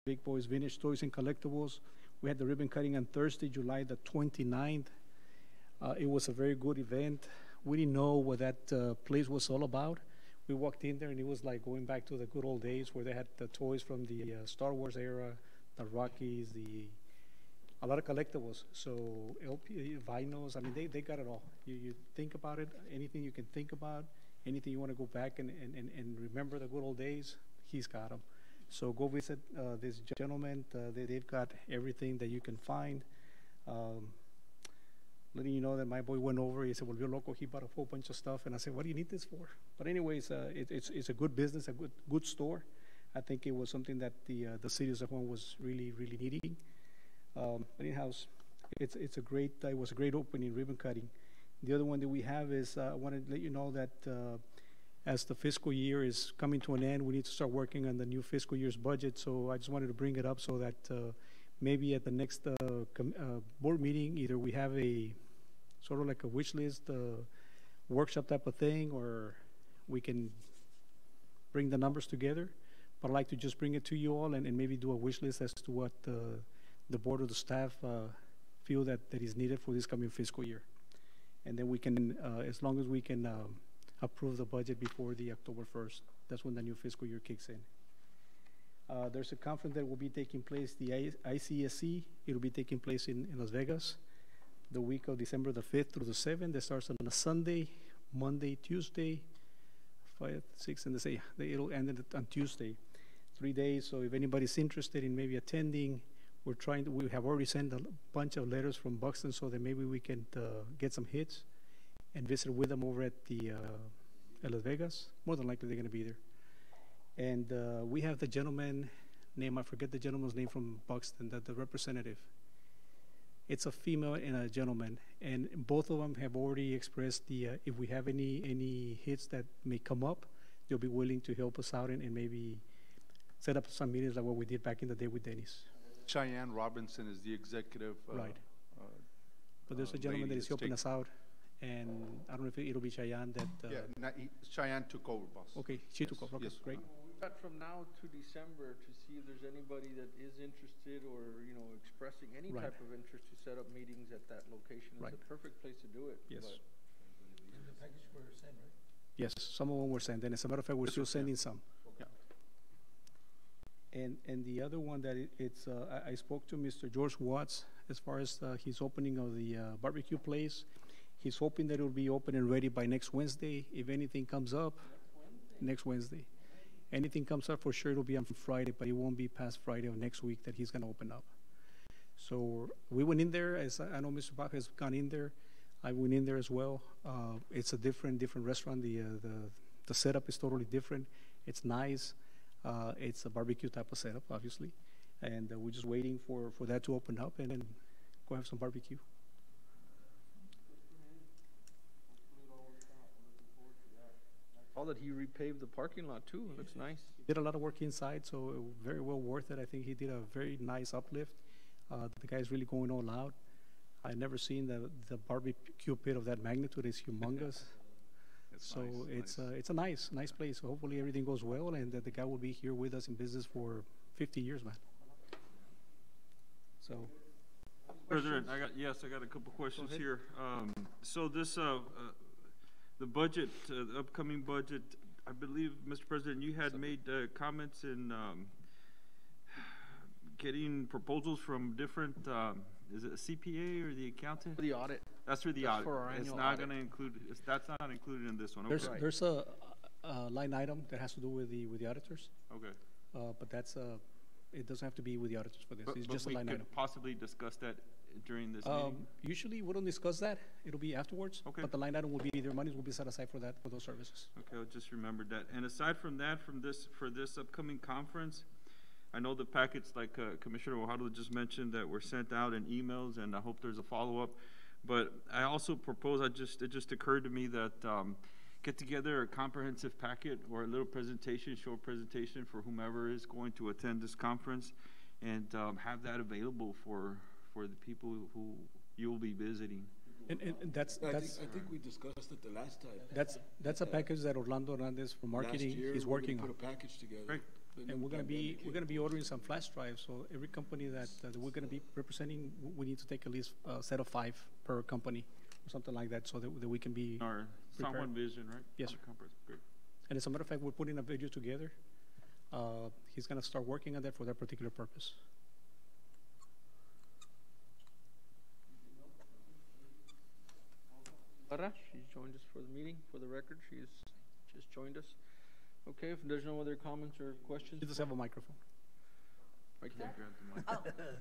Big Boys Vintage Toys and Collectibles. We had the ribbon cutting on Thursday, July the 29th. It was a very good event. We didn't know what that place was all about. We walked in there and it was like going back to the good old days where they had the toys from the Star Wars era, the Rockies, a lot of collectibles. So LP, vinyls, I mean, they got it all. You think about it, anything you can think about, anything you want to go back and remember the good old days, he's got them. So go visit this gentleman. They've got everything that you can find. Letting you know that my boy went over. He said, "Well, you're local." He bought a whole bunch of stuff, and I said, "What do you need this for?" But anyways, it's a good business, a good store. I think it was something that the city of San Juan was really needing. Anyhow, it was a great opening, ribbon cutting. The other one that we have is I want to let you know that as the fiscal year is coming to an end, we need to start working on the new fiscal year's budget. So I just wanted to bring it up so that maybe at the next board meeting, either we have a sort of like a wish list workshop type of thing, or we can bring the numbers together. But I'd like to just bring it to you all and maybe do a wish list as to what the board or the staff feel that is needed for this coming fiscal year. And then we can, as long as we can approve the budget before the October 1st, that's when the new fiscal year kicks in. There's a conference that will be taking place, the ICSC. It'll be taking place in Las Vegas the week of December the 5th through the 7th. It starts on a Sunday, Monday, Tuesday, 5, 6, and it'll end on Tuesday. 3 days. So if anybody's interested in maybe attending, we have already sent a bunch of letters from Buxton so that maybe we can get some hits and visit with them over at Las Vegas. More than likely they're going to be there. And we have the gentleman name, I forget the gentleman's name from Buxton, the representative. It's a female and a gentleman, and both of them have already expressed if we have any hits that may come up, they'll be willing to help us out and maybe set up some meetings like what we did back in the day with Dennis. Cheyenne Robinson is the executive. Right. But there's a gentleman that is helping us out, and I don't know if it'll be Cheyenne that... Cheyenne took over, boss. Okay, she took over. Okay, yes. Great. We've got from now to December to see if there's anybody that is interested or, expressing any type of interest to set up meetings at that location. It's a perfect place to do it. Yes. And the package were sent, right? Yes, some of them were sent, and as a matter of fact, we're still sending some. Okay. And the other one that I spoke to Mr. George Watts as far as his opening of the barbecue place. He's hoping that it will be open and ready by next Wednesday. If anything comes up, next Wednesday. Anything comes up, for sure it'll be on Friday, but it won't be past Friday of next week that he's going to open up. So we went in there, as I know Mr. Bach has gone in there. I went in there as well. It's a different restaurant. The setup is totally different. It's nice. It's a barbecue type of setup, obviously. And we're just waiting for that to open up and then go have some barbecue. All that he repaved the parking lot too. It looks nice. He did a lot of work inside, so very well worth it. I think he did a very nice uplift. The guy's really going all out. I've never seen the barbecue pit of that magnitude. It's humongous. So nice. It's a nice place. So hopefully everything goes well, and that the guy will be here with us in business for 50 years, man. So, President, I got a couple questions here. So this the budget, the upcoming budget, I believe, Mr. President, you had made comments in getting proposals from different. Is it a CPA or the accountant? For the audit. That's for the audit. For our annual it's not audit. going to include. That's not included in this one. Okay. There's a line item that has to do with the auditors. Okay. But that's it doesn't have to be with the auditors for this. It's just a line item. We could possibly discuss that during this meeting. Usually we don't discuss that. It'll be afterwards. Okay. But the line item will be their monies will be set aside for those services. Okay, I'll just remember that. And aside from that, for this upcoming conference, I know the packets, like Commissioner Guajardo just mentioned, that were sent out in emails, and I hope there's a follow-up. But I also propose, it just occurred to me that get together a comprehensive packet or a little presentation, short presentation for whomever is going to attend this conference, and have that available for the people who you'll be visiting. And that's I think we discussed it the last time. That's a package that Orlando Hernandez from marketing is working on. Put a package together. Great. And we're gonna be ordering some flash drives, so every company that we're gonna be representing, we need to take at least a set of 5 per company, or something like that, so that we can be Our prepared. Sound Vision, right? Yes, sir. Good. And as a matter of fact, we're putting a video together. He's gonna start working on that for that particular purpose. She's joined us for the meeting. For the record, she's just joined us. Okay, if there's no other comments or questions. He does have a microphone. Right there. Grab the mic.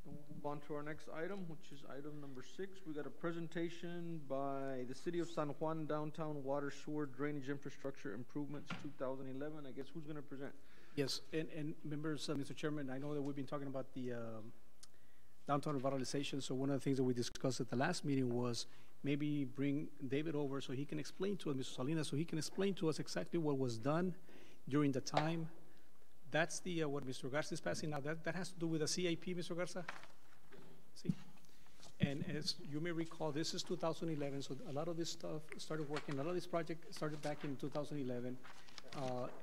We'll move on to our next item, which is item number 6. We got a presentation by the City of San Juan Downtown Water Sewer Drainage Infrastructure Improvements 2011. I guess who's going to present? Yes, and members, Mr. Chairman, I know that we've been talking about the downtown revitalization. So one of the things that we discussed at the last meeting was maybe bring David over so he can explain to us, Mr. Salinas, so he can explain to us exactly what was done during the time. That's the what Mr. Garza is passing now. That has to do with the CIP, Mr. Garza? See? And as you may recall, this is 2011, so a lot of this stuff started working. A lot of this project started back in 2011.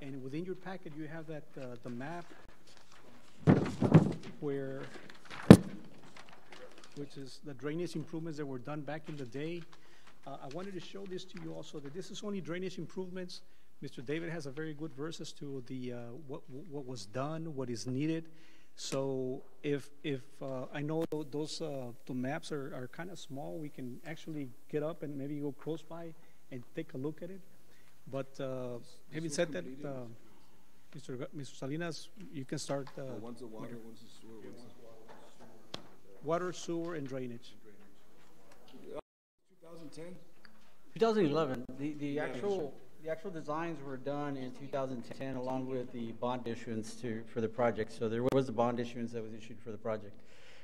And within your packet, you have that the map which is the drainage improvements that were done back in the day. I wanted to show this to you also, that this is only drainage improvements. Mr. David has a very good verse as to the what was done, what is needed. So if I know those the maps are kind of small, we can actually get up and maybe go close by and take a look at it. But having said that, Mr. Salinas, you can start. One's the water, one's the sewer, one's the water, sewer, and drainage. 2010? 2011. The actual designs were done in 2010, along with the bond issuance for the project. So there was a bond issuance that was issued for the project,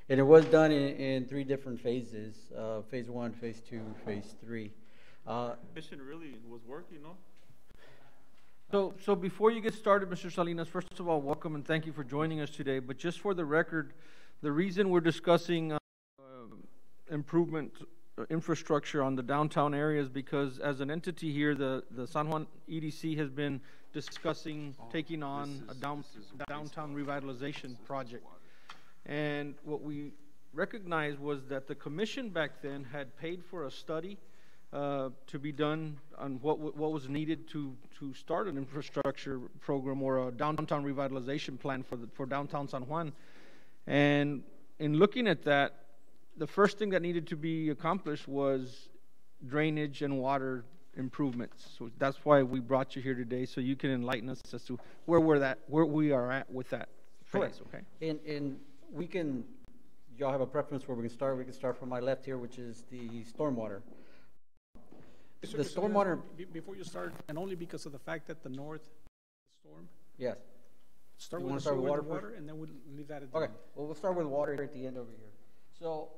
and it was done in 3 different phases: phase 1, phase 2, phase 3. Mission really was working, no? So before you get started, Mr. Salinas, first of all, welcome and thank you for joining us today. But just for the record, the reason we're discussing improvement infrastructure on the downtown area is because as an entity here, the San Juan EDC has been discussing taking on a downtown revitalization project. And what we recognized was that the commission back then had paid for a study to be done on what was needed to start an infrastructure program or a downtown revitalization plan for downtown San Juan. And in looking at that, the first thing that needed to be accomplished was drainage and water improvements. So that's why we brought you here today, so you can enlighten us as to where we are at with that phase. Okay. And we can. Y'all have a preference where we can start? We can start from my left here, which is the stormwater. The stormwater. Before you start, and only because of the fact that the north storm. Yes. Start with the water, and then we'll leave that at the end. Well, we'll start with water at the end over here. So,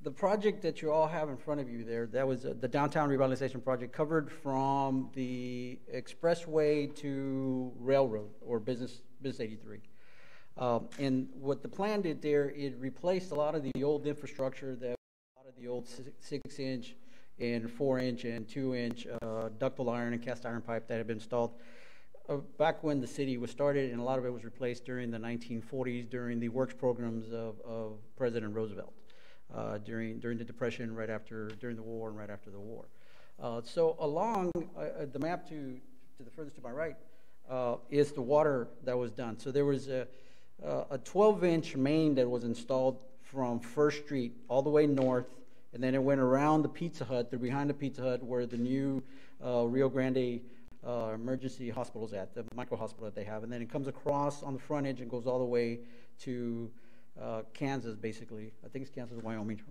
the project that you all have in front of you there, that was the downtown revitalization project, covered from the expressway to railroad or business 83. And what the plan did there, it replaced a lot of the old infrastructure, a lot of the old 6-inch and 4-inch and 2-inch ductile iron and cast iron pipe that had been installed back when the city was started, and a lot of it was replaced during the 1940s during the works programs of President Roosevelt during the Depression, during the war and right after the war. So along the map to the furthest to my right is the water that was done. So there was a 12-inch main that was installed from First Street all the way north, and then it went around the Pizza Hut, through behind the Pizza Hut where the new Rio Grande emergency hospitals at, the micro hospital that they have, and then it comes across on the front edge and goes all the way to Kansas, basically. I think it's Kansas, Wyoming. It's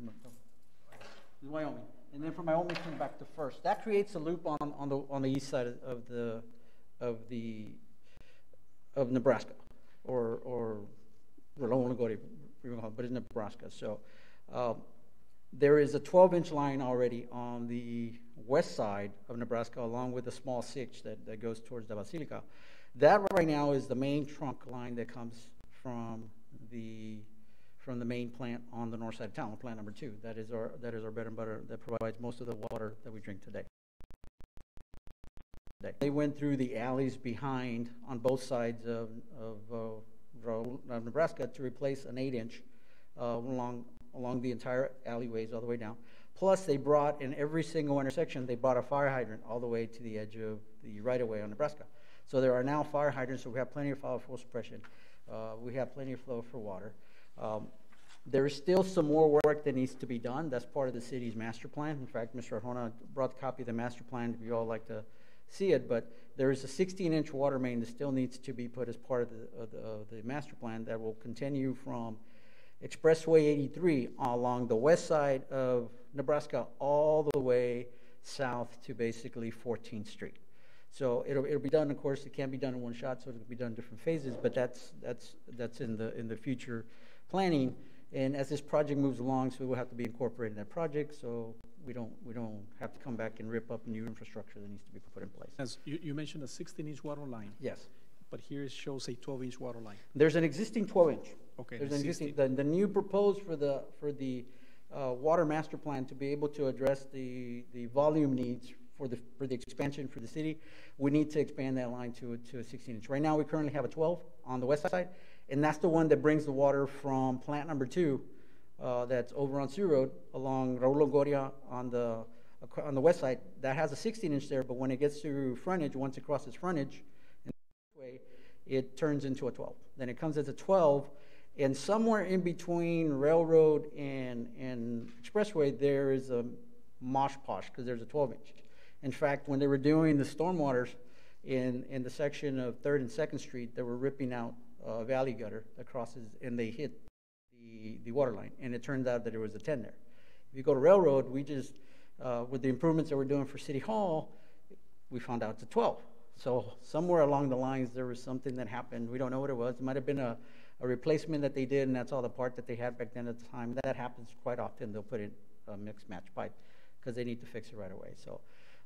Wyoming, and then from Wyoming comes back to First. That creates a loop on the east side of Nebraska, or I don't want to go to, but it's Nebraska. So there is a 12-inch line already on the west side of Nebraska, along with a small 6 that goes towards the Basilica. That right now is the main trunk line that comes from the main plant on the north side of town, plant number 2. That is our bread and butter that provides most of the water that we drink today. They went through the alleys behind on both sides of Nebraska to replace an 8-inch along the entire alleyways all the way down. Plus, they brought in every single intersection, they brought a fire hydrant all the way to the edge of the right-of-way on Nebraska. So there are now fire hydrants, so we have plenty of flow suppression. We have plenty of flow for water. There is still some more work that needs to be done. That's part of the city's master plan. In fact, Mr. Arjona brought a copy of the master plan if you all like to see it, but there is a 16-inch water main that still needs to be put as part of the master plan that will continue from Expressway 83 along the west side of Nebraska all the way south to basically 14th Street. So it'll be done, of course, it can't be done in one shot, so it'll be done in different phases, but that's in the future planning. And as this project moves along, so we'll have to be incorporated in that project, so we don't have to come back and rip up new infrastructure that needs to be put in place. As you mentioned a 16-inch water line, Yes. but here it shows a 12-inch water line. There's an existing 12-inch. Okay, There's the an existing, 16. the new proposed for the water master plan to be able to address the volume needs for the expansion for the city, we need to expand that line to a 16-inch. Right now, we currently have a 12 on the west side, and that's the one that brings the water from plant number 2, that's over on Sioux Road along Raul Longoria on the west side. That has a 16-inch there, but when it gets to frontage, once it crosses frontage, it turns into a 12. Then it comes as a 12, and somewhere in between Railroad and Expressway, there is a mosh posh because there's a 12-inch. In fact, when they were doing the stormwaters in the section of 3rd and 2nd Street, they were ripping out a valley gutter that crosses, and they hit the water line, and it turned out that there was a 10 there. If you go to Railroad, we just, with the improvements that we're doing for City Hall, we found out it's a 12. So somewhere along the lines, there was something that happened. We don't know what it was. It might have been a replacement that they did, and that's all the part that they had back then at the time. That happens quite often. They'll put in a mixed match pipe because they need to fix it right away. So,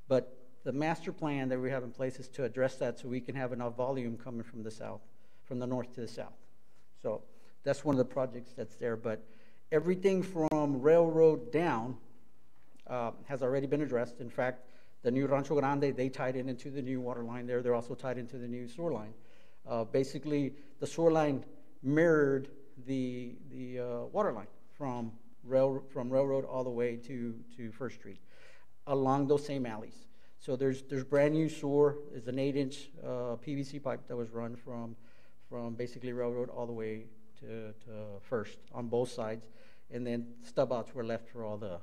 but the master plan that we have in place is to address that so we can have enough volume coming from the south, from the north to the south. So that's one of the projects that's there. But everything from Railroad down has already been addressed. In fact, the new Rancho Grande, they tied in into the new water line there. They're also tied into the new sewer line. Basically, the sewer line mirrored the water line from Railroad all the way to 1st Street along those same alleys. So there's brand new sewer. There's an 8-inch PVC pipe that was run from basically Railroad all the way to 1st on both sides, and then stub outs were left for all the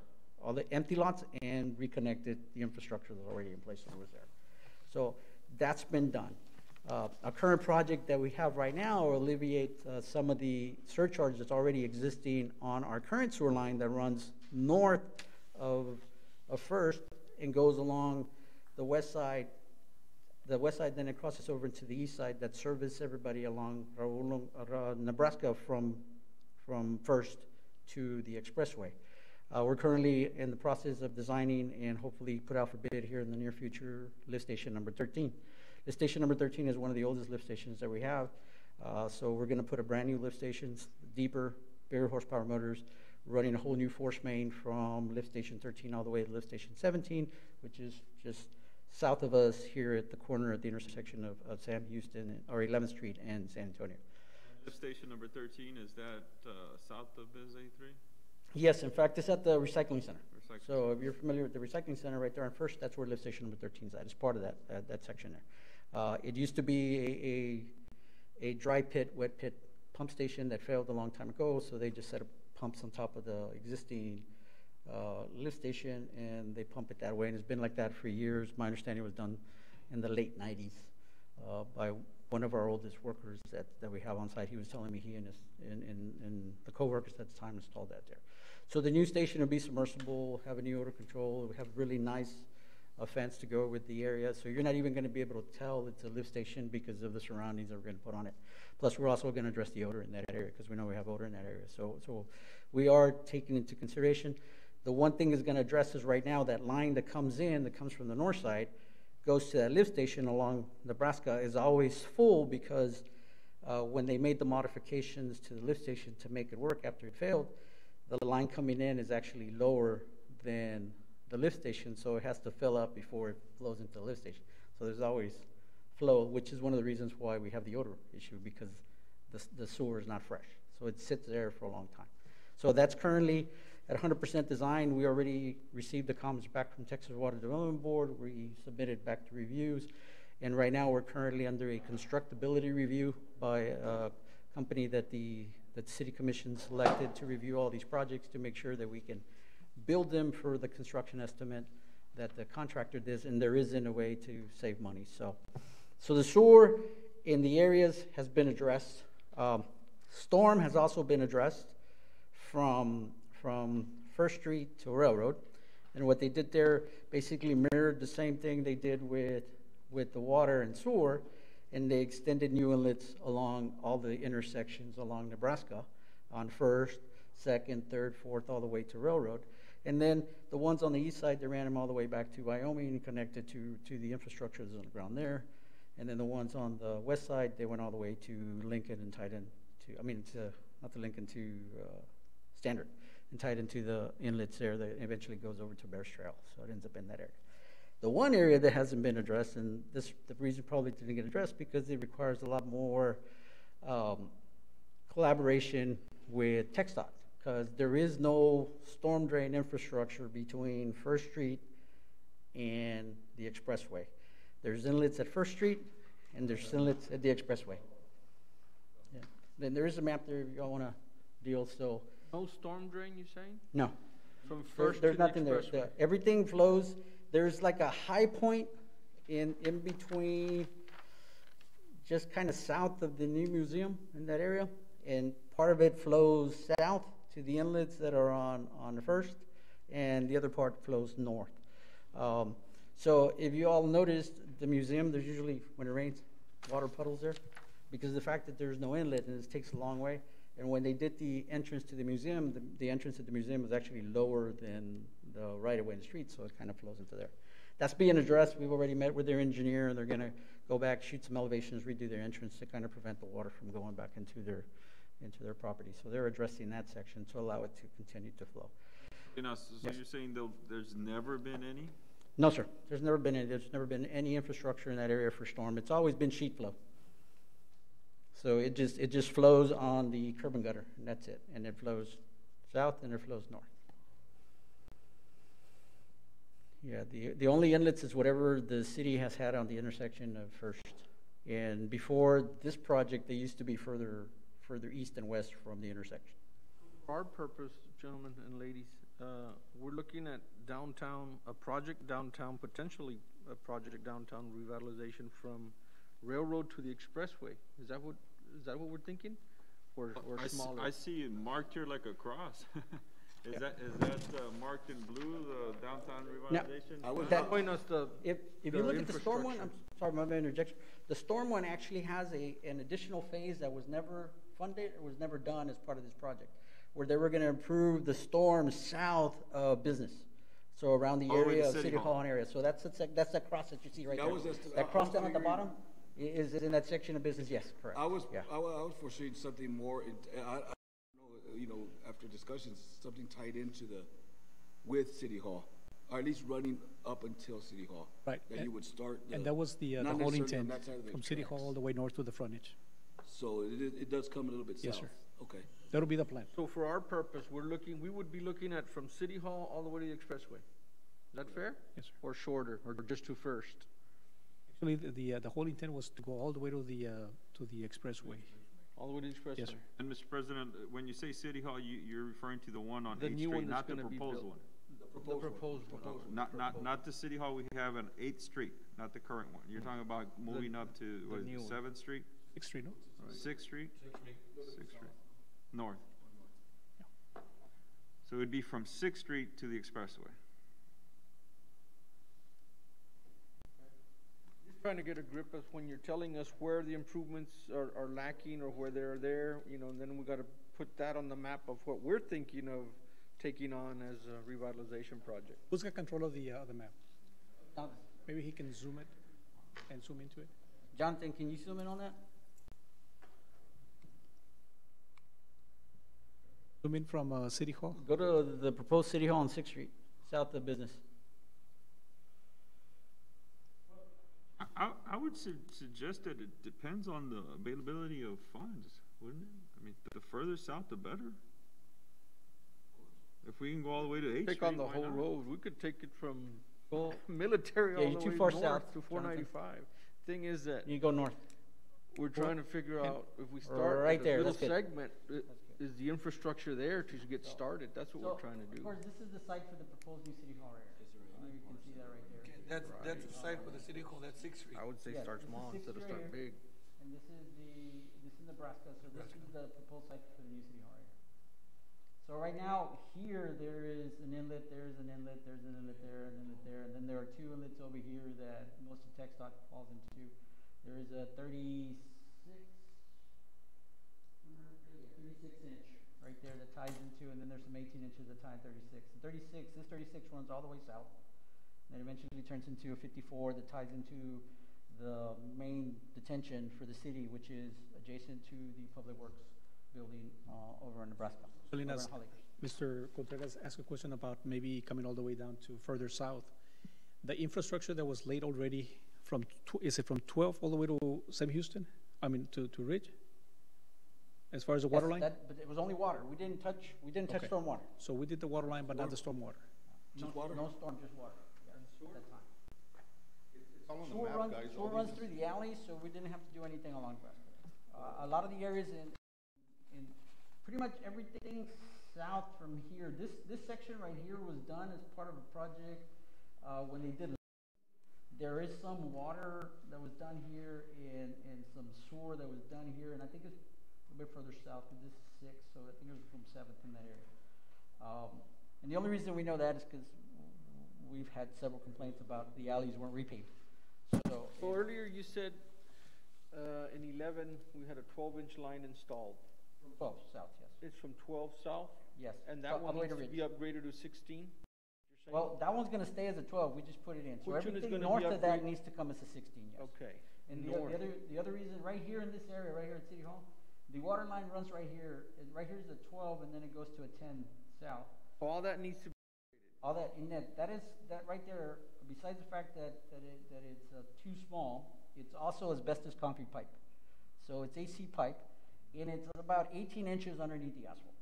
empty lots and reconnected the infrastructure that's already in place that was there. So that's been done. A current project that we have right now will alleviate some of the surcharge that's already existing on our current sewer line that runs north of 1st and goes along the west side. The west side then it crosses over into the east side that services everybody along Nebraska from 1st to the expressway. We're currently in the process of designing and hopefully put out for bid here in the near future lift station number 13. Lift station number 13 is one of the oldest lift stations that we have. So we're going to put a brand new lift station, deeper, bigger horsepower motors, running a whole new force main from lift station 13 all the way to lift station 17, which is just south of us here at the corner at the intersection of Sam Houston or 11th Street and San Antonio. Lift station number 13, is that south of Biz A3? Yes, in fact, it's at the recycling center. So if you're familiar with the recycling center right there on 1st, that's where lift station number 13 is at. It's part of that section there. It used to be a dry pit, wet pit pump station that failed a long time ago, so they just set up pumps on top of the existing lift station, and they pump it that way, and it's been like that for years. My understanding was done in the late 90s by one of our oldest workers that we have on site. He was telling me he and the co-workers at the time installed that there. So the new station will be submersible, have a new odor control, we have really nice fence to go with the area, so you're not even going to be able to tell it's a lift station because of the surroundings that we're going to put on it. Plus, we're also going to address the odor in that area because we know we have odor in that area. So we are taking into consideration. The one thing is going to address is right now that line that comes from the north side, goes to that lift station along Nebraska is always full because when they made the modifications to the lift station to make it work after it failed, the line coming in is actually lower than the lift station, so it has to fill up before it flows into the lift station. So there's always flow, which is one of the reasons why we have the odor issue, because the sewer is not fresh. So it sits there for a long time. So that's currently at 100% design. We already received the comments back from Texas Water Development Board. We submitted back to reviews. And right now we're currently under a constructability review by a company that the City Commission selected to review all these projects to make sure that we can build them for the construction estimate that the contractor does, and there isn't a way to save money. So the sewer in the areas has been addressed. Storm has also been addressed from First Street to Railroad. And what they did there basically mirrored the same thing they did with the water and sewer, and they extended new inlets along all the intersections along Nebraska on First, Second, Third, Fourth, all the way to Railroad. And then the ones on the east side, they ran them all the way back to Wyoming and connected to the infrastructure that's on the ground there. And then the ones on the west side, they went all the way to Lincoln and tied not to Lincoln, to Standard, and tied into the inlets there that eventually goes over to Bears Trail. So it ends up in that area. The one area that hasn't been addressed, and the reason probably didn't get addressed, because it requires a lot more collaboration with TxDOT, because there is no storm drain infrastructure between First Street and the expressway. There's inlets at First Street, and there's inlets at the expressway. Yeah. Then there is a map there if y'all want to deal. So No storm drain, you saying? no, From First there's to the nothing there. expressway? Everything flows. There's like a high point in between, just kind of south of the new museum in that area, and part of it flows south to the inlets that are on the First, and the other part flows north. So if you all noticed, the museum, there's usually, when it rains, water puddles there, because of the fact that there's no inlet, and it takes a long way. And when they did the entrance to the museum, the entrance to the museum was actually lower than the right-of-way in the street, so it kind of flows into there. That's being addressed. We've already met with their engineer, and they're going to go back, shoot some elevations, redo their entrance to kind of prevent the water from going back into their property. So they're addressing that section to allow it to continue to flow. So Yes. you're saying there's never been any? No, sir. There's never been any infrastructure in that area for storm. It's always been sheet flow. So it just flows on the curb and gutter, and that's it. And it flows south and it flows north. Yeah, the only inlets is whatever the city has had on the intersection of First. And before this project, they used to be further east and west from the intersection. For our purpose, gentlemen and ladies, we're looking at potentially a project downtown revitalization from Railroad to the expressway. Is that what we're thinking? Or smaller? I see it marked here like a cross. Is that marked in blue, the downtown revitalization? I was That point us If you the look at the storm one, infrastructure. I'm sorry, my interjection. The storm one actually has an additional phase that was never funded or was never done as part of this project, where they were going to improve the storm south of Business. So around the All the way to area of City City Hall. Hall and area. So that's that cross that you see right That there. was just- That I cross was down at the figuring- bottom is in that section of Business. Yes, correct. I was Yeah. foreseeing something more, after discussions, something tied into with City Hall, or at least running up until City Hall. Right. That you would start. And that was the not whole necessarily on intent, that side of the from City tracks. Hall all the way north to the frontage. So it does come a little bit south. Yes, sir. Okay. That'll be the plan. So for our purpose, we would be looking at from City Hall all the way to the expressway. Is that fair? Yes, sir. Or shorter, or just to First? Actually, the whole intent was to go all the way to the expressway. All the way to the expressway? Yes, sir. And Mr. President, when you say City Hall, you're referring to the one on The 8th new one Street, that's not the gonna be proposed built. one. The proposed one. Not the City Hall we have on 8th Street, not the current one. You're talking about moving up to, the what, new one. 7th Street? 6th Street, no? 6th Street? 6th Street, north. So it would be from 6th Street to the expressway. Just trying to get a grip of when you're telling us where the improvements are lacking or where they're there, and then we gotta put that on the map of what we're thinking of taking on as a revitalization project. Who's got control of the map? Now, Maybe he can zoom it and zoom into it. Jonathan, can you zoom in on that? Zoom in from City Hall. Go to the proposed City Hall on 6th Street, south of Business. I would suggest that it depends on the availability of funds, wouldn't it? I mean, the further south, the better. If we can go all the way to 8th Street, Take on the why whole not? road. We could take it from Well, military yeah, all you're the too way far north south, to Jonathan. 495. Thing is that you go north. we're trying to figure out if we start Right at there, this little that's good. segment, is the infrastructure there to get started? That's what we're trying to do. Of course, this is the site for the proposed new city hall area. You can see that right there. That's the site for the city hall, that's 6th Street. I would say Yes, start this is small 6th instead of Street start here. big. And this is Nebraska, so this is the proposed site for the new city hall area. So right now, here, there is an inlet, there's an inlet, there's an inlet there, an inlet there, and then there are 2 inlets over here that most of tech stock falls into. There is a 36 inch right there that ties into, and then there's some 18 inches that tie 36. This 36 runs all the way south, and then eventually turns into a 54 that ties into the main detention for the city, which is adjacent to the Public Works building over in Nebraska. Salinas, over in Holly. Mr. Contreras asked a question about maybe coming all the way down to further south. The infrastructure that was laid already from, is it from 12 all the way to Sam Houston? I mean, to Ridge? As far as the water Yes, line? but it was only water. We didn't touch Okay. stormwater. So we did the water line, but not the stormwater. No, water? no storm, just water. Yeah, at that time. It's all on the Sewer map, runs, guys. sewer runs through the alley, so we didn't have to do anything along Nebraska. A lot of the areas in pretty much everything south from here, this section right here was done as part of a project when they did. There is some water that was done here and some sewer that was done here, and I think it's a bit further south because this is 6, so I think it was from 7th in that area. And the only reason we know that is because we've had several complaints about the alleys weren't repaved. So Earlier you said in 11 we had a 12-inch line installed. from 12 south, yes. It's from 12 south, Yes. and So that all one the way needs to to Ridge. be upgraded to 16? You're saying? Well, that one's gonna stay as a 12, we just put it in. So Which one is everything gonna be north of that upgraded? needs to come as a 16, yes. Okay. And North. the other reason, right here in this area, right here at City Hall, the water line runs right here, and right here's a 12, and then it goes to a 10 south. All that needs to be All that, and that right there, besides the fact that it's too small, it's also asbestos concrete pipe. So it's AC pipe, and it's about 18 inches underneath the asphalt.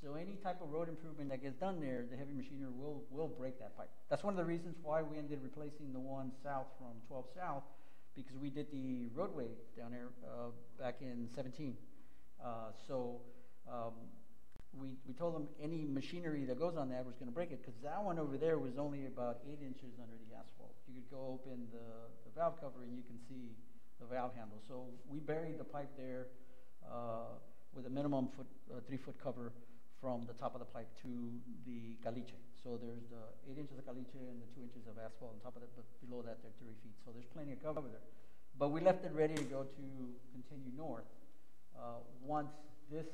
So any type of road improvement that gets done there, the heavy machinery will break that pipe. That's one of the reasons why we ended replacing the one south from 12 south, because we did the roadway down there back in 17. We told them any machinery that goes on that was going to break it, because that one over there was only about 8 inches under the asphalt. You could go open the valve cover and you can see the valve handle. So we buried the pipe there with a minimum 3-foot cover from the top of the pipe to the caliche. So there's the 8 inches of caliche and the 2 inches of asphalt on top of it, but below that they're 3 feet. So there's plenty of cover there. But we left it ready to go to continue north once this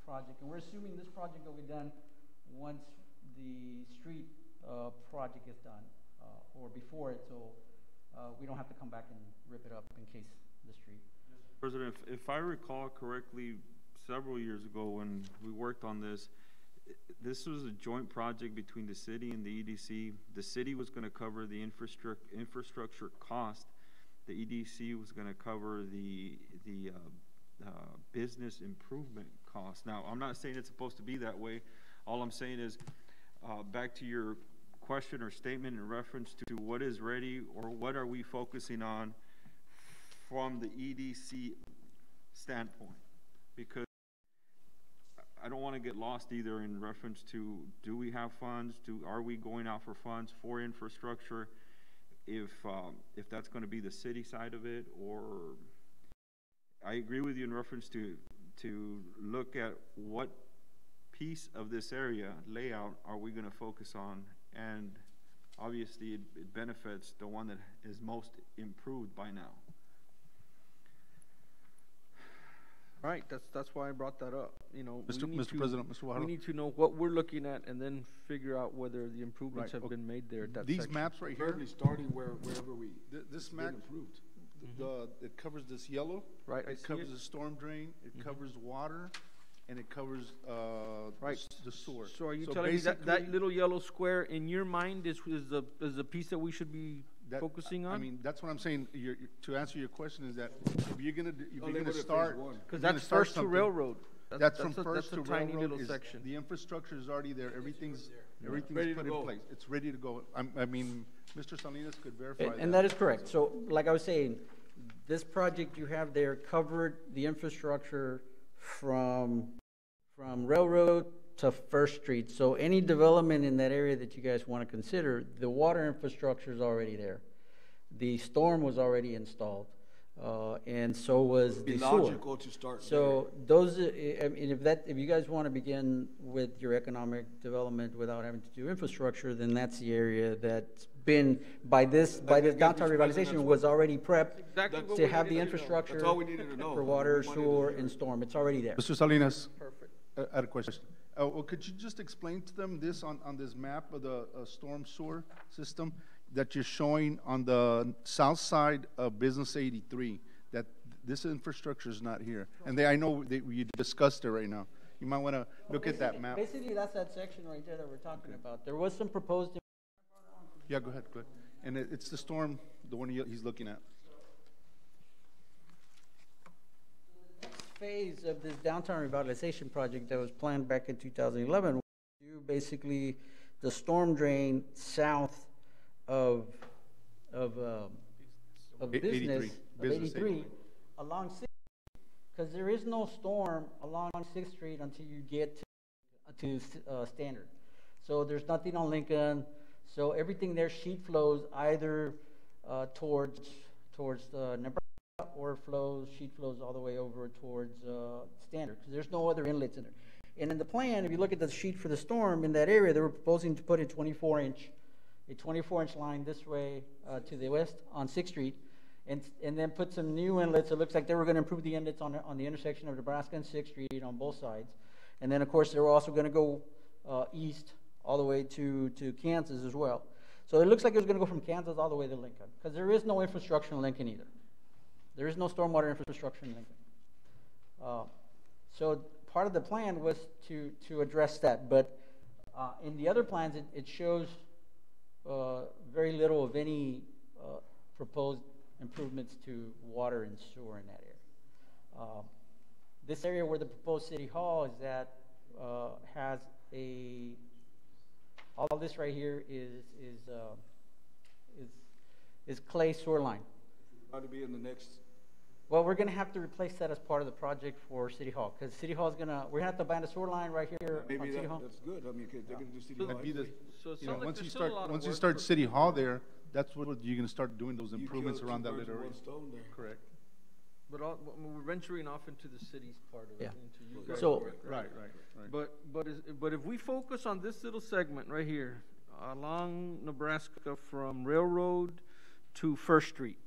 project, and we're assuming this project will be done once the street project is done, or before it, so we don't have to come back and rip it up in case the street. President, if I recall correctly, several years ago when we worked on this, this was a joint project between the city and the EDC. The city was going to cover the infrastructure cost. The EDC was going to cover the business improvement cost. Now, I'm not saying it's supposed to be that way. All I'm saying is, back to your question or statement in reference to what is ready or what are we focusing on from the EDC standpoint, because I don't want to get lost either in reference to, do we have funds? Are we going out for funds for infrastructure? If that's going to be the city side of it, or I agree with you in reference to look at what piece of this area layout are we going to focus on, and obviously it benefits the one that is most improved by now. Right, that's why I brought that up. You know, Mr. President, Mr. we Guajardo. need to know what we're looking at and then figure out whether the improvements Right, have been made there at that These section. maps right here, Currently starting wherever we this been map, approved. it covers this yellow. Right, I It see covers it. the storm drain, it covers water, and it covers, Right. the sewer. So are you telling me that basically- little yellow square in your mind is the piece that we should be focusing I on? mean, that's what I'm saying. To answer your question is that if you're gonna, if Oh, you're they gonna go to phase start. one. Because you're gonna that's start first to something, railroad. That's from a- first to That's a tiny railroad. little is- section. The infrastructure is already there. Everything's Ready to put go. in place. It's ready to go. I mean, Mr. Salinas could verify that. And that is correct. So, like I was saying, this project you have there covered the infrastructure from Railroad to First Street. So any development in that area that you guys want to consider, the water infrastructure is already there. The storm was already installed, and so was It'd be the sewer. logical to start So those, I mean, if you guys want to begin with your economic development without having to do infrastructure, then that's the area that's been, by this downtown revitalization was already prepped Exactly what to we have the needed to know. infrastructure That's all we needed to know. for water, We wanted to sewer, hear and it. storm. It's already there. Mr. Salinas, Perfect. I had a question. Well, could you just explain to them this on this map of the storm sewer system that you're showing on the south side of Business 83, that this infrastructure is not here? And I know that you discussed it right now. You might want to look at that map. Basically, that's that section right there that we're talking about. There was some proposed. Yeah, go ahead. And it's the storm, the one he's looking at. Phase of this downtown revitalization project that was planned back in 2011, do basically the storm drain south of business, of 83, along 6th, because there is no storm along 6th Street until you get to Standard. So there's nothing on Lincoln. So everything there sheet flows either towards Nebraska, or sheet flows all the way over towards Standard, because there's no other inlets in there. And in the plan, if you look at the sheet for the storm in that area, they were proposing to put a 24-inch line this way to the west on 6th Street, and then put some new inlets. It looks like they were going to improve the inlets on the intersection of Nebraska and 6th Street on both sides. And then, of course, they were also going to go east all the way to Kansas as well. So it looks like it was going to go from Kansas all the way to Lincoln, because there is no infrastructure in Lincoln either. There is no stormwater infrastructure in Lincoln. So part of the plan was to address that, but in the other plans, it shows very little of any proposed improvements to water and sewer in that area. This area where the proposed city hall is at has all this right here is clay sewer line. How to be in the next. Well, we're going to have to replace that as part of the project for City Hall, because City Hall is we're going to have to bind a sewer line right here on Maybe City Hall. that's good. I mean, 'cause they're going to do city hall. That'd be the, So it you know, sounds like once you there's still a lot of once you work start for- City Hall there, that's what you're gonna start doing those You improvements kill around two that birds little with area. one stone there. Correct. But we're venturing off into the city's part of it, Yeah. into you guys' So- work, Right. But if we focus on this little segment right here, along Nebraska from Railroad to First Street,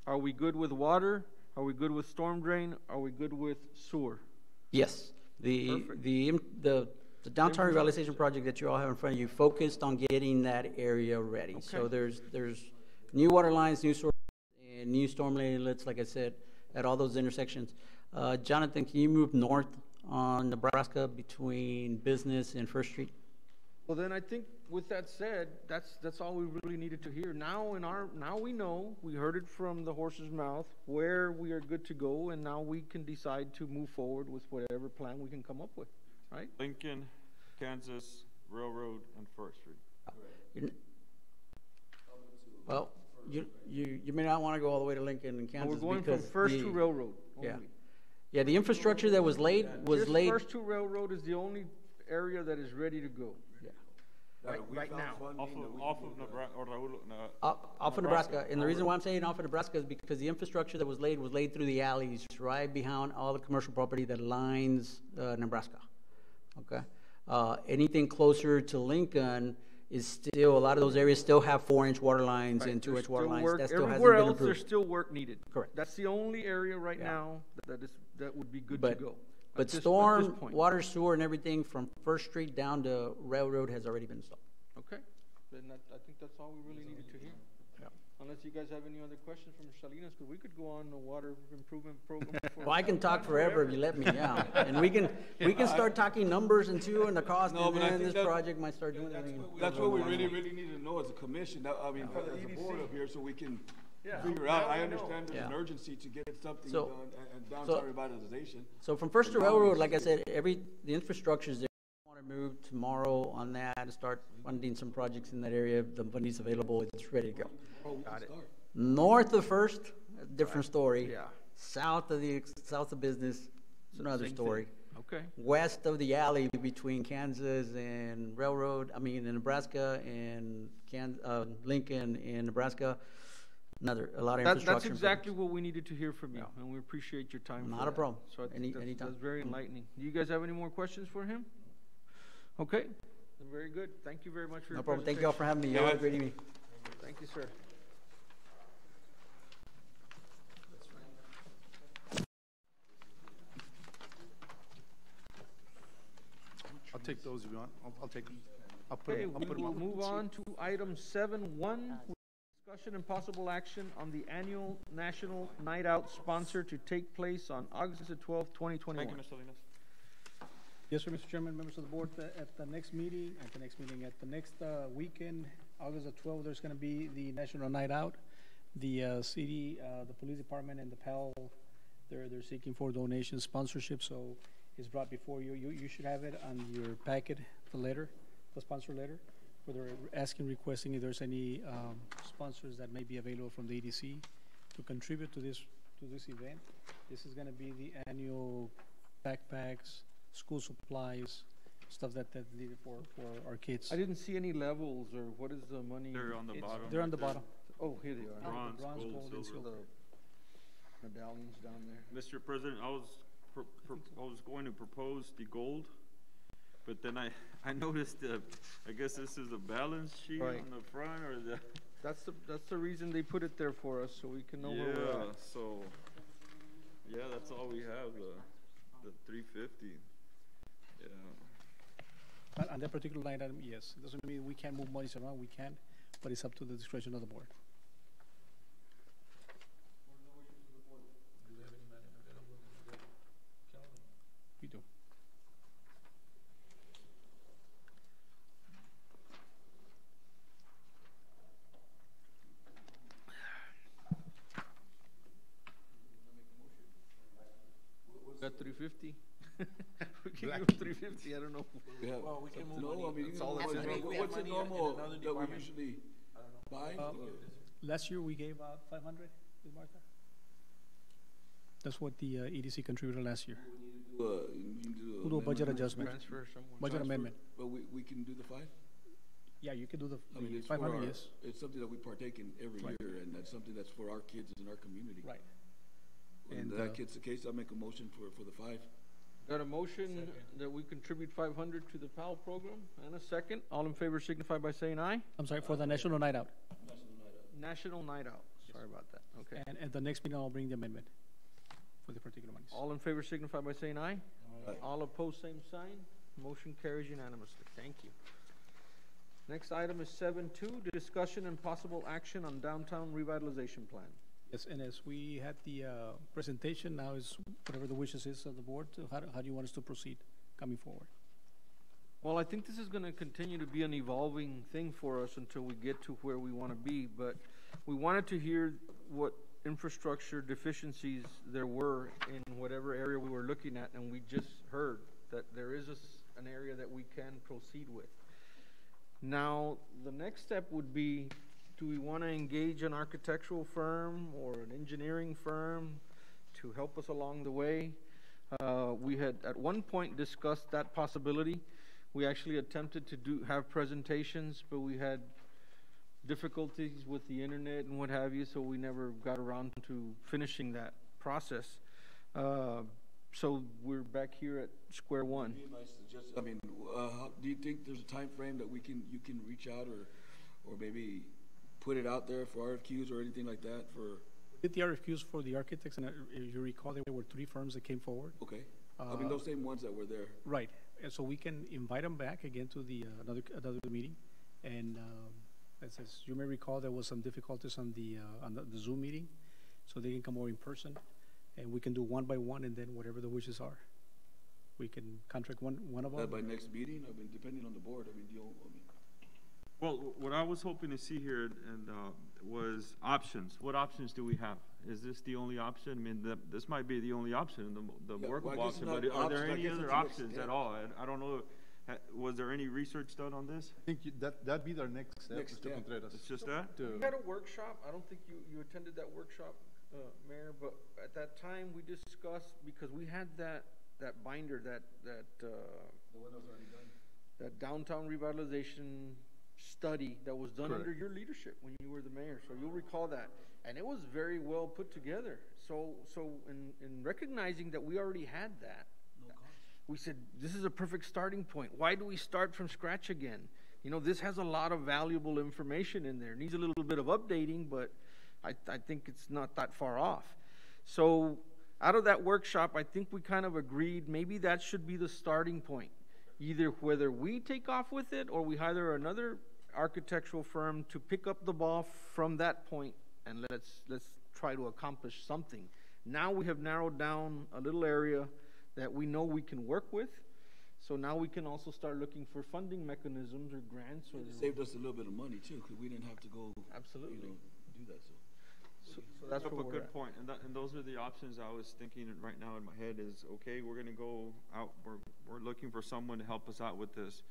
are we good with water? Are we good with storm drain? Are we good with sewer? Yes. Perfect. The downtown revitalization project that you all have in front of you focused on getting that area ready. So Okay. there's new water lines, new sewer, and new storm lane inlets, like I said, at all those intersections. Jonathan, can you move north on Nebraska between Business and First Street? Well, then I think with that said, that's all we really needed to hear. Now we know, we heard it from the horse's mouth, where we are good to go, and now we can decide to move forward with whatever plan we can come up with, right? Lincoln, Kansas, Railroad, and First Street. Well, you may not want to go all the way to Lincoln and And Kansas. we're going from because First the- to Railroad Yeah. only. Yeah, the infrastructure that was laid Just First to Railroad is the only area that is ready to go. Right now. Off of Nebraska, or Raul, Off of Nebraska, and the reason why I'm saying off of Nebraska is because the infrastructure that was laid through the alleys right behind all the commercial property that lines Nebraska. Okay, anything closer to Lincoln is still, a lot of those areas still have 4-inch water lines and 2-inch water lines. That still hasn't Everywhere been else, there's improved. still work needed. Correct. That's the only area right now that would be good to But, go. but at this storm, point. water, sewer, and everything from First Street down to Railroad has already been installed. Okay, then I think that's all we really needed to hear. Unless you guys have any other questions from Salinas, because we could go on the water improvement program for. Well, I can talk forever if you let me, yeah. And we can start talking numbers and too, and the cost, No, and but I then think this that- project might start doing it. That's what we really, really need to know as a commission, I mean, For the as a EDC. board up here, so we can Yeah. figure Now out. I we know. understand there's an Yeah. urgency to get something So- done, and downtown revitalization. So from First to Railroad, like I said, the infrastructure's there. Want to move tomorrow on that and start funding some projects in that area. The money's available, it's ready to go. Oh, we can start. North of First, a different story. Yeah. South of Business, it's another Same story. thing. Okay. West of the alley between Kansas and in Nebraska and Lincoln and Nebraska, a lot of infrastructure. That's exactly what we needed to hear from you, and we appreciate your time. Not for a that. problem. So I think that's Anytime. very enlightening. Do you guys have any more questions for him? Okay, very good. Thank you very much for No your problem. Thank you all for having me. Yeah. Y'all have a great evening. Thank you, sir. I'll take those if you want. I'll take them. I'll Okay, put we them will up. move on to item 7.1, discussion and possible action on the annual National Night Out sponsor to take place on August the 12th, 2021. Thank you, Mr. Salinas. Yes, sir, Mr. Chairman, members of the board, at the next weekend, August the 12th, there's gonna be the National Night Out. The city, the police department and the PAL, they're seeking for donation sponsorship, so it's brought before you. You should have it on your packet, the sponsor letter, where they're requesting if there's any sponsors that may be available from the EDC to contribute to this event. This is gonna be the annual backpacks, school supplies, stuff that's needed for our kids. I didn't see any levels, or what is the money? They're on the bottom. They're on right the there. bottom. Oh, here they are. Bronze, Bronze, gold, gold, and silver. silver. Medallions down there. Mr. President, I was going to propose the gold, but then I noticed I guess this is a balance sheet Right. on the front, or the. That's the reason they put it there for us, so we can know where we're Yeah, at. so, yeah, that's all we have, the 350. Yeah. On that particular line item, yes. It doesn't mean we can't move monies around, we can, but it's up to the discretion of the board. We do. Got 350? We can give them 350, I don't know. We have- Well, we can move No, money. I mean, That's all what's that's the- in it. We have what's the money in normal another that we department. usually buy? Last year, we gave out 500, Ms. Martha? That's what the EDC contributed last year. You can do We'll do a budget adjustment, Transfer somewhere. budget amendment. But we can do the 5? Yeah, you can do I mean, the it's for 500, our, yes. it's something that we partake in every Right. year, and that's something that's for our kids in our community. Right. And And, that kid's the case, I'll make a motion for the 5. Got a motion that we contribute 500 to the PAL program, and a second. All in favor signify by saying aye. I'm sorry, for the National Night Out. National Night Out, sorry about that, okay. And at the next meeting, I'll bring the amendment for the particular monies. All in favor signify by saying aye. Aye. All opposed, same sign. Motion carries unanimously. Thank you. Next item is 7.2, discussion and possible action on downtown revitalization plan. Yes, and as we had the presentation, now is whatever the wishes is of the board, how do you want us to proceed coming forward? Well, I think this is gonna continue to be an evolving thing for us until we get to where we wanna be, but we wanted to hear what infrastructure deficiencies there were in whatever area we were looking at, and we just heard that there is an area that we can proceed with. Now, the next step would be, do we wanna engage an architectural firm or an engineering firm to help us along the way? We had at one point discussed that possibility. We actually attempted to have presentations, but we had difficulties with the internet and what have you, so we never got around to finishing that process. So we're back here at square one. Be my suggestion, I mean, do you think there's a time frame that you can reach out or maybe put it out there for RFQs or anything like that for? Did the RFQs for the architects, and if you recall, there were 3 firms that came forward. Okay, I mean, those same ones that were there. Right, and so we can invite them back again to the another meeting, and As you may recall, there was some difficulties on the Zoom meeting, so they can come over in person, and we can do one by one, and then whatever the wishes are. We can contract one of them. By next meeting, I mean, depending on the board, I mean, Well, what I was hoping to see here was options. What options do we have? Is this the only option? I mean, this might be the only option, the Yeah, workable well, I guess option, it's but not are there option, I any guess other it's next options step. at all? I don't know. Was there any research done on this? I think that'd be our next step, Next Mr. step. Contreras. It's just that? To- We had a workshop, I don't think you attended that workshop, Mayor, but at that time, we discussed, because we had that binder, the one that was already done. that downtown revitalization study that was done Correct. under your leadership when you were the mayor, so you'll recall that. And it was very well put together. So in recognizing that we already had that, we said, this is a perfect starting point. Why do we start from scratch again? You know, this has a lot of valuable information in there. It needs a little bit of updating, but I think it's not that far off. So out of that workshop, I think we kind of agreed maybe that should be the starting point. Either whether we take off with it or we hire another architectural firm to pick up the ball from that point, and let's try to accomplish something. Now we have narrowed down a little area that we know we can work with. So now we can also start looking for funding mechanisms or grants or. It saved us a little bit of money too, because we didn't have to go, Absolutely. do that, So That's that's up where a we're good at. point, and those are the options I was thinking right now in my head is, okay, we're gonna go out, we're looking for someone to help us out with this,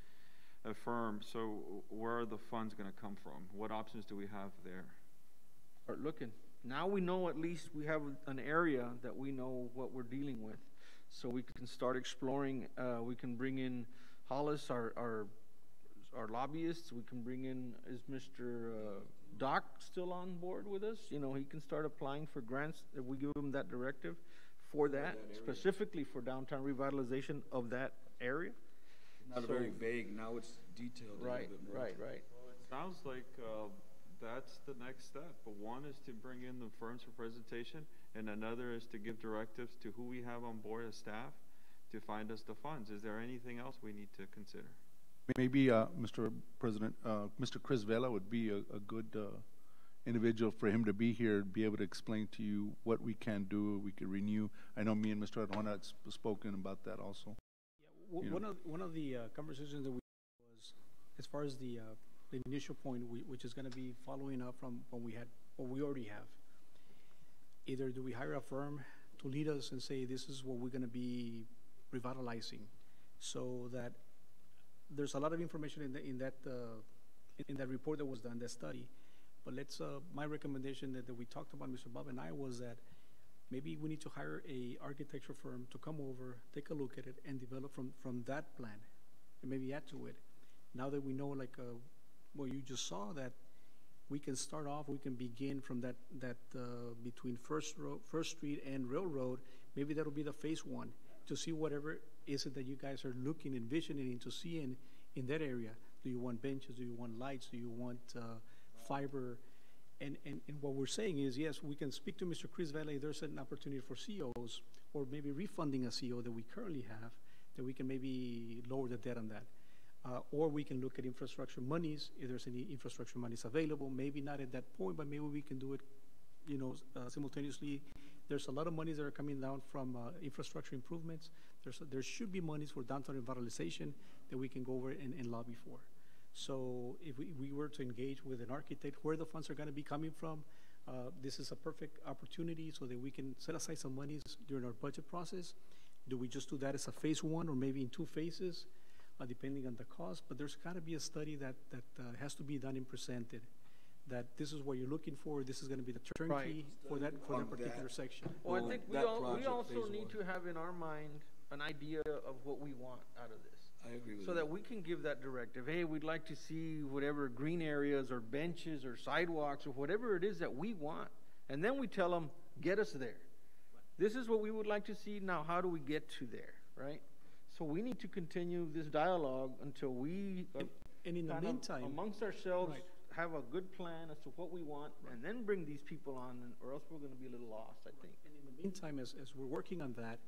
a firm, so where are the funds gonna come from? What options do we have there? Start looking. Now we know at least we have an area that we know what we're dealing with. So we can start exploring, we can bring in Hollis, our lobbyists, we can bring in, is Mr. Doc still on board with us? You know, he can start applying for grants if we give him that directive for that, specifically for downtown revitalization of that area. not So- very vague, now it's detailed a little Right, bit more. right. Well, it sounds like that's the next step. But one is to bring in the firms for presentation, and another is to give directives to who we have on board as staff to find us the funds. Is there anything else we need to consider? Maybe, Mr. President, Mr. Chris Vela would be a good individual for him to be here, be able to explain to you what we can do, we can renew. I know me and Mr. Arjona had spoken about that also. Yeah, You know. one of the conversations that we had was, as far as the initial point, which is going to be following up from what we already have. Either do we hire a firm to lead us and say this is what we're going to be revitalizing, so that there's a lot of information in that report that was done, that study. But my recommendation that we talked about, Mr. Bob and I, was that maybe we need to hire a architecture firm to come over, take a look at it, and develop from that plan, and maybe add to it. Now that we know, like, well, you just saw that we can start off, we can begin from that between First Street and Railroad. Maybe that'll be the phase one, to see whatever is it that you guys are looking, envisioning to see in that area. Do you want benches? Do you want lights? Do you want fiber? And what we're saying is, yes, we can speak to Mr. Chris Vela. There's an opportunity for COs, or maybe refunding a CO that we currently have, that we can maybe lower the debt on that. Or we can look at infrastructure monies, if there's any infrastructure monies available. Maybe not at that point, but maybe we can do it, simultaneously. There's a lot of monies that are coming down from infrastructure improvements. There should be monies for downtown revitalization that we can go over and lobby for. So if we were to engage with an architect, where the funds are going to be coming from, this is a perfect opportunity so that we can set aside some monies during our budget process. Do we just do that as a phase one, or maybe in 2 phases, depending on the cost? But there's got to be a study that has to be done and presented, that this is what you're looking for, this is going to be the turnkey for that particular section. Well, I think we That also project, need phase to have in our mind an idea of what we want out of this. I agree with So you. that we can give that directive. Hey, we'd like to see whatever green areas or benches or sidewalks or whatever it is that we want. And then we tell them, get us there. This is what we would like to see. Now, how do we get to there, right? So we need to continue this dialogue until we And in the kind of meantime, amongst ourselves Right. have a good plan as to what we want, and then bring these people on, or else we're going to be a little lost, I think. and in the meantime, as we're working on that,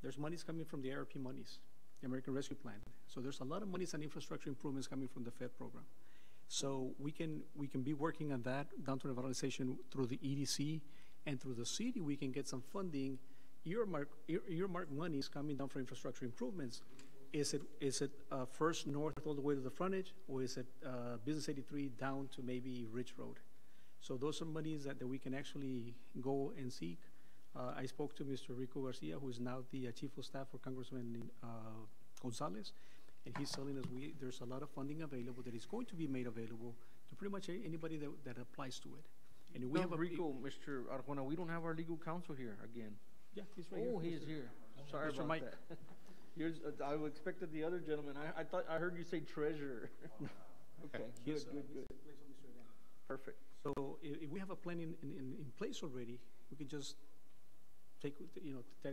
there's monies coming from the ARP monies, the American Rescue Plan. So there's a lot of monies and infrastructure improvements coming from the Fed program. So we can be working on that downtown revitalization through the EDC, and through the city we can get some funding. Earmark money is coming down for infrastructure improvements. Is it first north all the way to the frontage, or is it Business 83 down to maybe Ridge Road? So those are monies that we can actually go and seek. I spoke to Mr. Rico Garcia, who is now the chief of staff for Congressman Gonzalez, and he's telling us there's a lot of funding available that is going to be made available to pretty much anybody that applies to it. And we have Rico, Mr. Arjona, we don't have our legal counsel here again. Yeah, he's right here. Oh, he is here. Sorry Mr. about Mike. that. I expected the other gentleman. I heard you say treasurer. Okay, good. Perfect. So if we have a plan in place already, we can just tag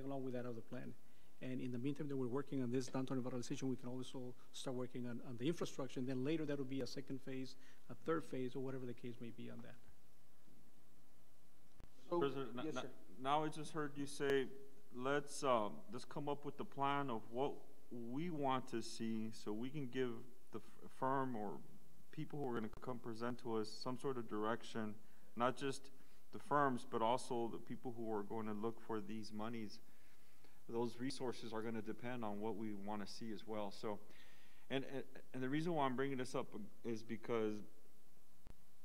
along with that other plan. And in the meantime that we're working on this downtown revitalization, we can also start working on the infrastructure, and then later that will be a second phase, a third phase, or whatever the case may be on that. So, President, yes, sir. now I just heard you say, let's come up with the plan of what we want to see, so we can give the firm or people who are going to come present to us some sort of direction, not just the firms, but also the people who are going to look for these monies. Those resources are going to depend on what we want to see as well. So, and the reason why I'm bringing this up is because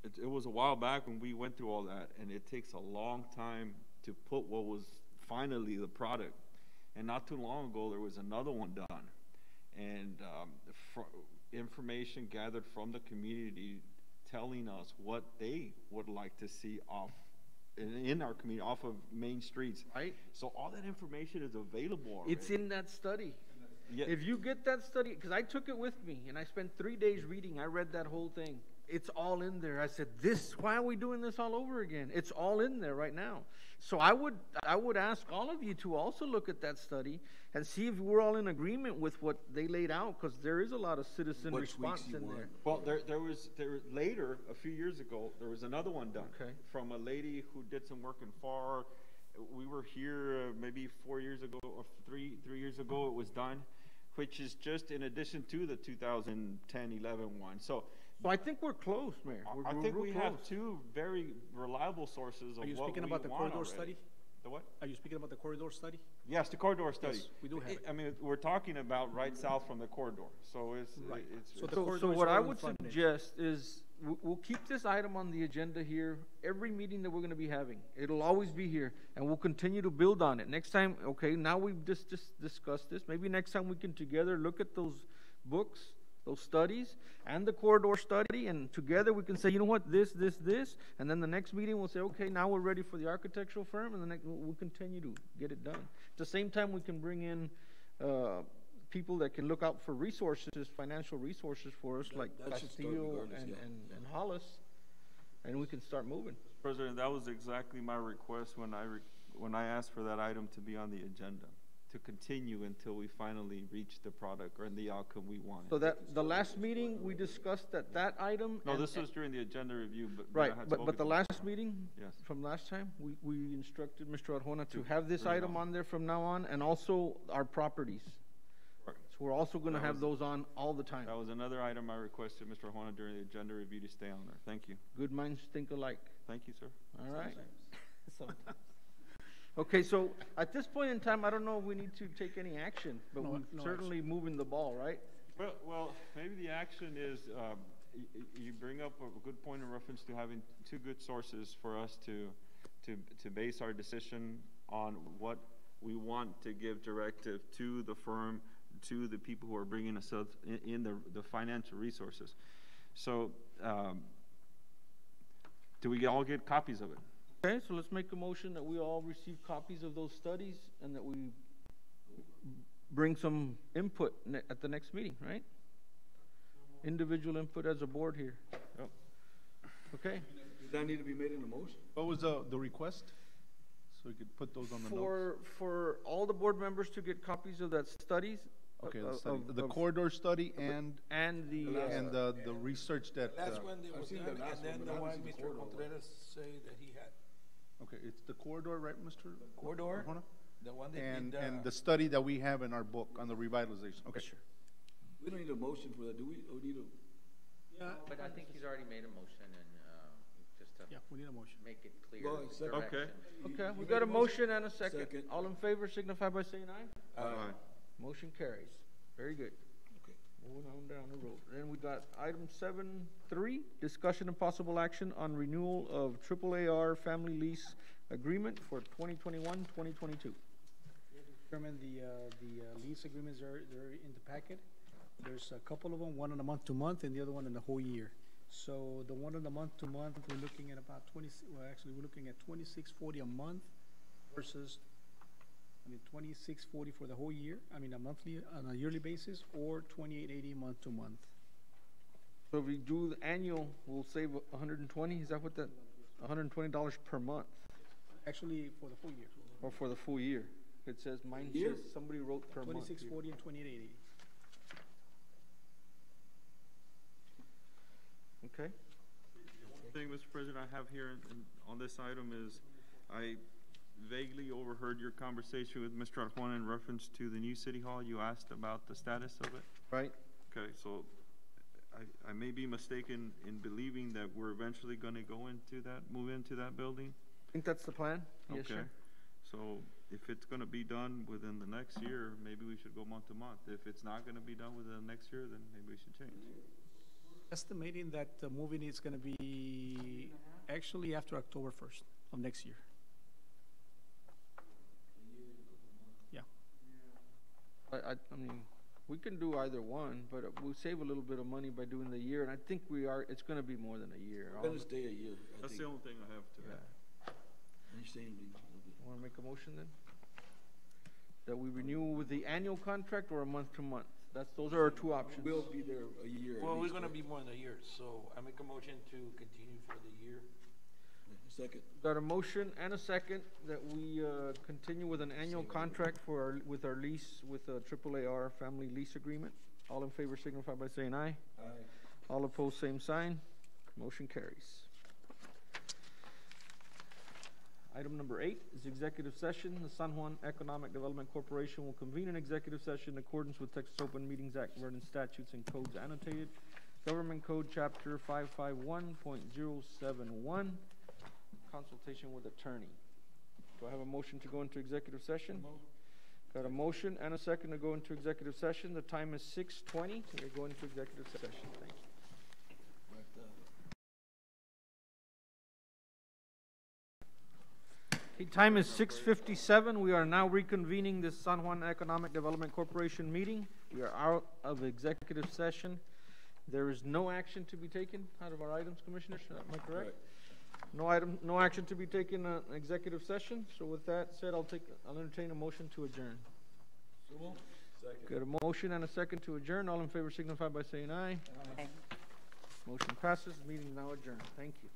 it was a while back when we went through all that, and it takes a long time to put what was finally the product. And not too long ago, there was another one done. And information gathered from the community telling us what they would like to see in our community, off of main streets. Right. So all that information is available already. It's in that study. Yeah. If you get that study, because I took it with me, and I spent 3 days reading. I read that whole thing. It's all in there. I said, why are we doing this all over again? It's all in there right now. So I would ask all of you to also look at that study and see if we're all in agreement with what they laid out, because there is a lot of citizen What response tweaks you in want? there. Well, there was later, a few years ago, there was another one done. Okay. From a lady who did some work in FAR. We were here maybe 4 years ago, or three years ago it was done, which is just in addition to the 2010-11 one. So I think we're close, Mayor. I We're think real we close. have two very reliable sources of Are you what speaking we about the want corridor already. study? The what? Are you speaking about the corridor study? Yes, the corridor study. Yes, we do have it. I mean, we're talking about right south from the corridor, so it's Right. it's. So the So corridor is what I all in would frontage. suggest is we'll keep this item on the agenda here every meeting that we're going to be having. It'll always be here, and we'll continue to build on it. Next time, okay, now we've just discussed this. Maybe next time we can together look at those books, those studies, and the corridor study, and together we can say, you know what, this, and then the next meeting we'll say, okay, now we're ready for the architectural firm, and then we'll continue to get it done. At the same time, we can bring in people that can look out for resources, financial resources for us, like that should start Castillo regardless, and Hollis, and we can start moving. President, that was exactly my request when I asked for that item to be on the agenda, to continue until we finally reach the product or the outcome we wanted. So that, the last meeting, we discussed that item. No, and- this was during the agenda review, but. Right, I had but spoken the to- last meeting, Yes. from last time, we instructed Mr. Arjona to To have this bring it item on. on there from now on, and also our properties. Right. So we're also gonna That have those on all the time. That was another item I requested Mr. Juan during the agenda review to stay on there. Thank you. Good minds think alike, Thank you, sir. all right? Sometimes. Okay, so at this point in time, I don't know if we need to take any action, but No, we're no certainly moving the ball, right? Well, maybe the action is, you bring up a good point in reference to having two good sources for us to base our decision on what we want to give directive to the firm, to the people who are bringing us up in the financial resources. So, do we all get copies of it? Okay, so let's make a motion that we all receive copies of those studies and that we bring some input at the next meeting, right? Individual input as a board here. Yep. Okay? Does that need to be made in a motion? What was the request? So we could put those on the notes. For all the board members to get copies of that studies. Okay, of- the study, of- the of- corridor study and the the research that. That's when they I've were seen done, the last and then one, the but I one haven't seen the Mr. corridor one. Contreras say that he had. Okay, it's the corridor, right, Mr. Corridor, Arjona? the one that And did, the study that we have in our book on the revitalization. Okay, Sure. We don't need a motion for that, do we? Or need a, Yeah, But I think he's already made a motion and, just to yeah, we need a motion. make it clear Well, the second. direction. Okay, we got a motion and a second. Second. All in favor signify by saying aye. Aye. Motion carries. Very good. Okay. Moving on down the road. Then we got item 7.3, discussion and possible action on renewal of AAAR family lease agreement for 2021-2022. Chairman, the lease agreements they're in the packet. There's a couple of them, one on a month-to-month and the other one in the whole year. So the one on the month-to-month, we're looking at about we're looking at $26.40 a month versus, $26.40 for the whole year, on a yearly basis, or $28.80 month-to-month. So if we do the annual, we'll save 120, is that what that, $120 per month, Actually, for the full year, or for the full year? It says, mine Year? says, somebody wrote per month. here. $26.40 and $28.80. Okay, Thing, Mr. President, I have here on this item is, I vaguely overheard your conversation with Mr. Juan in reference to the new city hall. You asked about the status of it. right? Okay, so I may be mistaken in believing that we're eventually gonna move into that building. I think that's the plan? Yes, Okay. sir. So if it's gonna be done within the next year, maybe we should go month to month. If it's not gonna be done within the next year, then maybe we should change. Estimating that the moving is gonna be actually after October 1st of next year. Yeah, I mean, we can do either one, but we'll save a little bit of money by doing the year, and I think it's gonna be more than a year. We're gonna stay a year, I That's think. the only thing I have to Yeah. add. Understanding. Wanna make a motion then? That we renew with the annual contract or a month-to-month? Those are our two options. We'll be there a year. at Well, we're least, gonna right? be more than a year, so I make a motion to continue for the year. Second. Got a motion and a second that we continue with an annual contract with our lease with a AAAR family lease agreement. All in favor signify by saying aye. Aye. All opposed, same sign. Motion carries. Item number 8 is executive session. The San Juan Economic Development Corporation will convene an executive session in accordance with Texas Open Meetings Act, Vernon statutes and codes annotated. Government Code Chapter 551.071, consultation with attorney. Do I have a motion to go into executive session? Got a motion and a second to go into executive session. The time is 6:20. We're going into executive session. Thank you. Okay, time is 6:57. We are now reconvening the San Juan Economic Development Corporation meeting. We are out of executive session. There is no action to be taken out of our items, Commissioners. Am I correct? No action to be taken in executive session. So with that said, I'll entertain a motion to adjourn. Second. Got a motion and a second to adjourn. All in favor signify by saying aye. Aye. Motion passes. Meeting is now adjourned. Thank you.